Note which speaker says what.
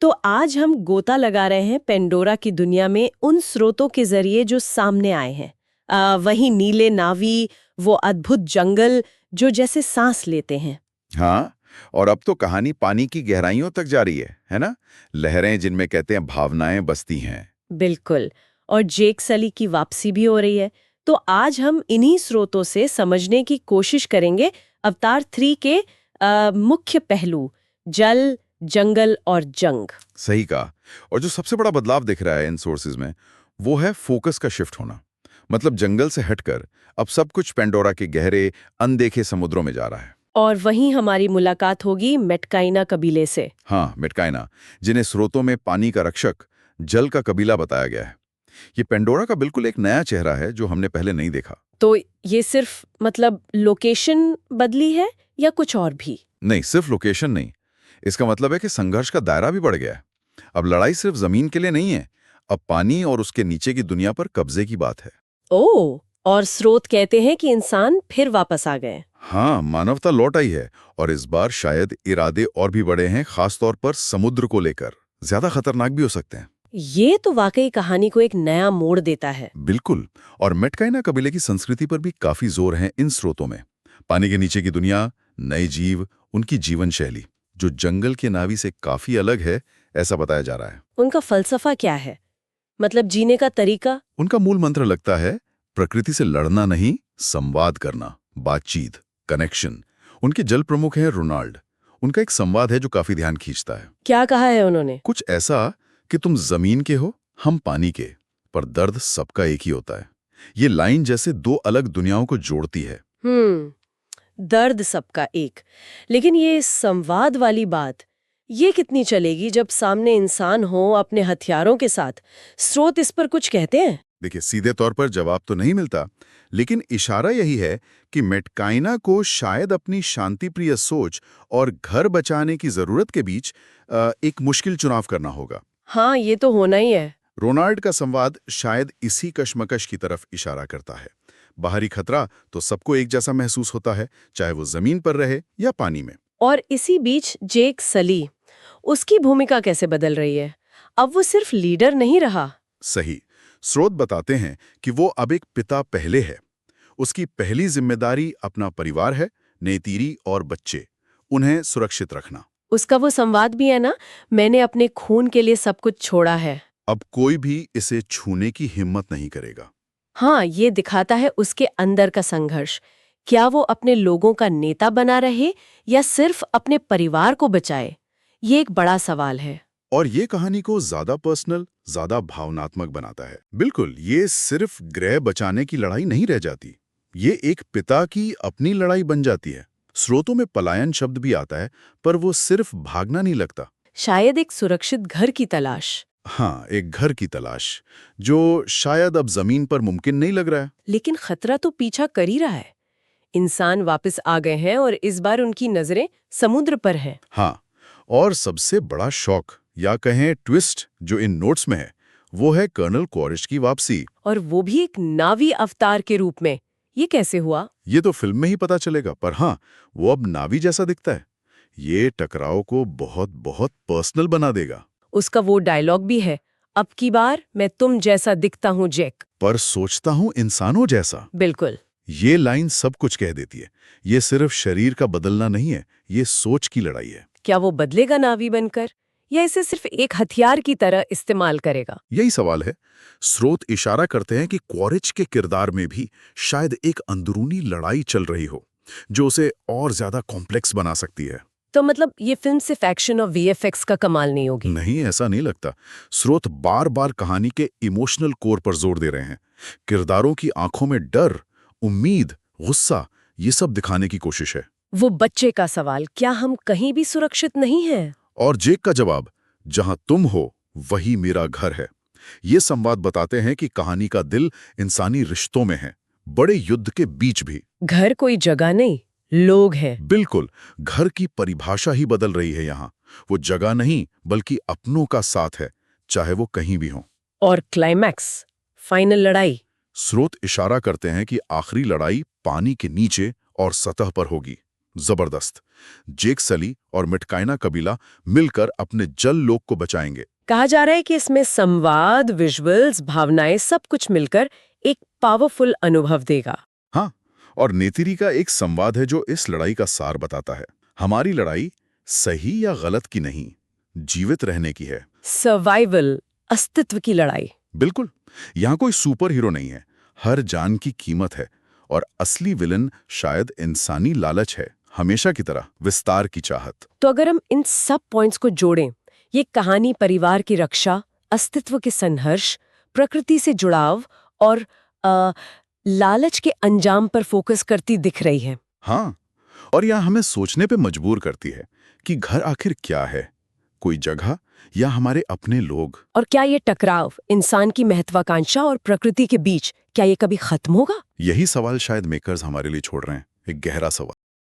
Speaker 1: तो आज हम गोता लगा रहे हैं पेंडोरा की दुनिया में उन स्रोतों के जरिए जो सामने आए हैं। वही नीले नावी, वो अद्भुत जंगल जो जैसे सांस लेते हैं।
Speaker 2: हाँ, और अब तो कहानी पानी की गहराइयों तक जा रही है ना? लहरें जिनमें कहते हैं भावनाएं बसती हैं।
Speaker 1: बिल्कुल। और जेक सली की वापसी भी हो रही है। तो आज हम इन्हीं स्रोतों से समझने की कोशिश करेंगे अवतार 3 के मुख्य पहलू, जल, जंगल और जंग।
Speaker 2: सही कहा। और जो सबसे बड़ा बदलाव दिख रहा है इन सोर्सेज में, वो है फोकस का शिफ्ट होना। मतलब जंगल से हटकर अब सब कुछ पेंडोरा के गहरे, अनदेखे समुद्रों में जा रहा है।
Speaker 1: और वहीं हमारी मुलाकात होगी मेटकाइना कबीले से।
Speaker 2: हाँ, मिटकाइना, जिन्हें स्रोतों में पानी का रक्षक, जल का कबीला बताया गया है। ये पेंडोरा का बिल्कुल एक नया चेहरा है जो हमने पहले नहीं देखा।
Speaker 1: तो ये सिर्फ मतलब लोकेशन बदली है या कुछ और भी?
Speaker 2: नहीं, सिर्फ लोकेशन नहीं। इसका मतलब है कि संघर्ष का दायरा भी बढ़ गया है। अब लड़ाई सिर्फ जमीन के लिए नहीं है, अब पानी और उसके नीचे की दुनिया पर कब्जे की बात है।
Speaker 1: ओह, और स्रोत कहते हैं कि इंसान फिर वापस आ गए।
Speaker 2: हाँ, मानवता लौट आई है, और इस बार शायद इरादे और भी बड़े हैं, खासतौर पर समुद्र को लेकर। ज्यादा खतरनाक भी हो सकते हैं।
Speaker 1: ये तो वाकई कहानी को एक नया मोड़ देता है।
Speaker 2: बिल्कुल। और मेटकाइना कबीले की संस्कृति पर भी काफी जोर है इन स्रोतों में। पानी के नीचे की दुनिया, नए जीव, उनकी जीवन शैली जो जंगल के नावी से काफी अलग है, ऐसा बताया जा रहा है।
Speaker 1: उनका फलसफा क्या है? मतलब जीने का तरीका?
Speaker 2: उनका मूल मंत्र लगता है प्रकृति से लड़ना नहीं, संवाद करना, बातचीत, कनेक्शन। उनके जल प्रमुख हैं रोनाल्ड। उनका एक संवाद है जो काफी ध्यान खींचता है।
Speaker 1: क्या कहा है उन्होंने?
Speaker 2: कुछ ऐसा कि तुम जमीन के हो, हम पानी के, पर दर्द सबका एक ही होता है। ये लाइन जैसे दो अलग दुनियाओं को जोड़ती है।
Speaker 1: दर्द सबका एक। लेकिन ये संवाद वाली बात, ये कितनी चलेगी जब सामने इंसान हो अपने हथियारों के साथ? स्रोत इस पर कुछ कहते हैं?
Speaker 2: देखिए, सीधे तौर पर जवाब तो नहीं मिलता, लेकिन इशारा यही है कि मेटकाइना को शायद अपनी शांतिप्रिय सोच और घर बचाने की जरूरत के बीच एक मुश्किल चुनाव करना होगा।
Speaker 1: हाँ, ये तो होना ही है।
Speaker 2: रोनाल्ड का संवाद शायद इसी कशमकश की तरफ इशारा करता है। बाहरी खतरा तो सबको एक जैसा महसूस होता है, चाहे वो जमीन पर रहे या पानी में।
Speaker 1: और इसी बीच जेक सली, उसकी भूमिका कैसे बदल रही है? अब वो सिर्फ लीडर नहीं रहा।
Speaker 2: सही। स्रोत बताते हैं कि वो अब एक पिता पहले है। उसकी पहली जिम्मेदारी अपना परिवार है, नेतीरी और बच्चे, उन्हें सुरक्षित रखना।
Speaker 1: उसका वो संवाद भी है ना, मैंने अपने खून के लिए सब कुछ छोड़ा है।
Speaker 2: अब कोई भी इसे छूने की हिम्मत नहीं करेगा।
Speaker 1: हाँ, ये दिखाता है उसके अंदर का संघर्ष। क्या वो अपने लोगों का नेता बना रहे या सिर्फ अपने परिवार को बचाए? ये एक बड़ा सवाल है।
Speaker 2: और ये कहानी को ज्यादा पर्सनल, ज्यादा भावनात्मक बनाता है। बिल्कुल, ये सिर्फ ग्रह बचाने की लड़ाई नहीं रह जाती, ये एक पिता की अपनी लड़ाई बन जाती है। स्रोतों में पलायन शब्द भी आता है, पर वो सिर्फ भागना नहीं लगता।
Speaker 1: शायद एक सुरक्षित घर की तलाश।
Speaker 2: हाँ, एक घर की तलाश, जो शायद अब जमीन पर मुमकिन नहीं लग रहा है।
Speaker 1: लेकिन खतरा तो पीछा कर ही रहा है। इंसान वापस आ गए हैं और इस बार उनकी नजरें समुद्र पर हैं।
Speaker 2: हाँ, और सबसे बड़ा शौक या कहें ट्विस्ट जो इन नोट्स में है, वो है कर्नल क्वारिश की वापसी।
Speaker 1: और वो भी एक नावी अवतार के रूप में। ये कैसे हुआ?
Speaker 2: ये तो फिल्म में ही पता चलेगा, पर हाँ, वो अब नावी जैसा दिखता है। ये टकराव को बहुत बहुत पर्सनल बना देगा।
Speaker 1: उसका वो डायलॉग भी है, अब की बार मैं तुम जैसा दिखता हूँ जैक।
Speaker 2: पर सोचता हूँ इंसानों जैसा।
Speaker 1: बिल्कुल।
Speaker 2: ये लाइन सब कुछ कह देती है। ये सिर्फ शरीर का बदलना नहीं है, ये सोच की लड़ाई है।
Speaker 1: क्या वो बदलेगा नावी बनकर या इसे सिर्फ एक हथियार की तरह इस्तेमाल करेगा?
Speaker 2: यही सवाल है। स्रोत इशारा करते हैं कि क्वारिच के किरदार में भी शायद एक अंदरूनी लड़ाई चल रही हो, जो उसे और ज्यादा कॉम्प्लेक्स बना सकती है।
Speaker 1: तो मतलब ये फिल्म सिर्फ एक्शन और वीएफएक्स का कमाल नहीं होगी?
Speaker 2: नहीं, ऐसा नहीं लगता। स्रोत बार बार कहानी के इमोशनल कोर पर जोर दे रहे हैं। किरदारों की आंखों में डर, उम्मीद, गुस्सा, ये सब दिखाने की कोशिश है।
Speaker 1: वो बच्चे का सवाल, क्या हम कहीं भी सुरक्षित नहीं हैं?
Speaker 2: और जेक का जवाब, जहां तुम हो वही मेरा घर है। ये संवाद बताते हैं कि कहानी का दिल इंसानी रिश्तों में है, बड़े युद्ध के बीच भी।
Speaker 1: घर कोई जगह नहीं, लोग हैं।
Speaker 2: बिल्कुल, घर की परिभाषा ही बदल रही है यहाँ। वो जगह नहीं बल्कि अपनों का साथ है, चाहे वो कहीं भी हो।
Speaker 1: और क्लाइमैक्स, फाइनल लड़ाई।
Speaker 2: स्रोत इशारा करते हैं कि आखिरी लड़ाई पानी के नीचे और सतह पर होगी। जबरदस्त। जेक सली और मिटकाइना कबीला मिलकर अपने जल लोक को बचाएंगे।
Speaker 1: कहा जा रहा है कि इसमें संवाद, विजुअल्स, भावनाएं सब कुछ मिलकर एक पावरफुल अनुभव देगा।
Speaker 2: हाँ, और नेतिरी का एक संवाद है जो इस लड़ाई का सार बताता है। हमारी लड़ाई सही या गलत की नहीं, जीवित रहने की है।
Speaker 1: सर्वाइवल, अस्तित्व की लड़ाई।
Speaker 2: बिल्कुल, यहाँ कोई सुपर हीरो नहीं है, हर जान की कीमत है, और असली विलन शायद इंसानी लालच है, हमेशा की तरह विस्तार की चाहत।
Speaker 1: तो अगर हम इन सब पॉइंट्स को जोड़ें, ये कहानी परिवार की रक्षा, अस्तित्व के संघर्ष, प्रकृति से जुड़ाव और लालच के अंजाम पर फोकस करती दिख रही है।
Speaker 2: हाँ, और यह हमें सोचने पे मजबूर करती है कि घर आखिर क्या है, कोई जगह या हमारे अपने लोग।
Speaker 1: और क्या ये टकराव इंसान की महत्वाकांक्षा और प्रकृति के बीच, क्या ये कभी खत्म होगा?
Speaker 2: यही सवाल शायद मेकर्स हमारे लिए छोड़ रहे हैं, एक गहरा सवाल।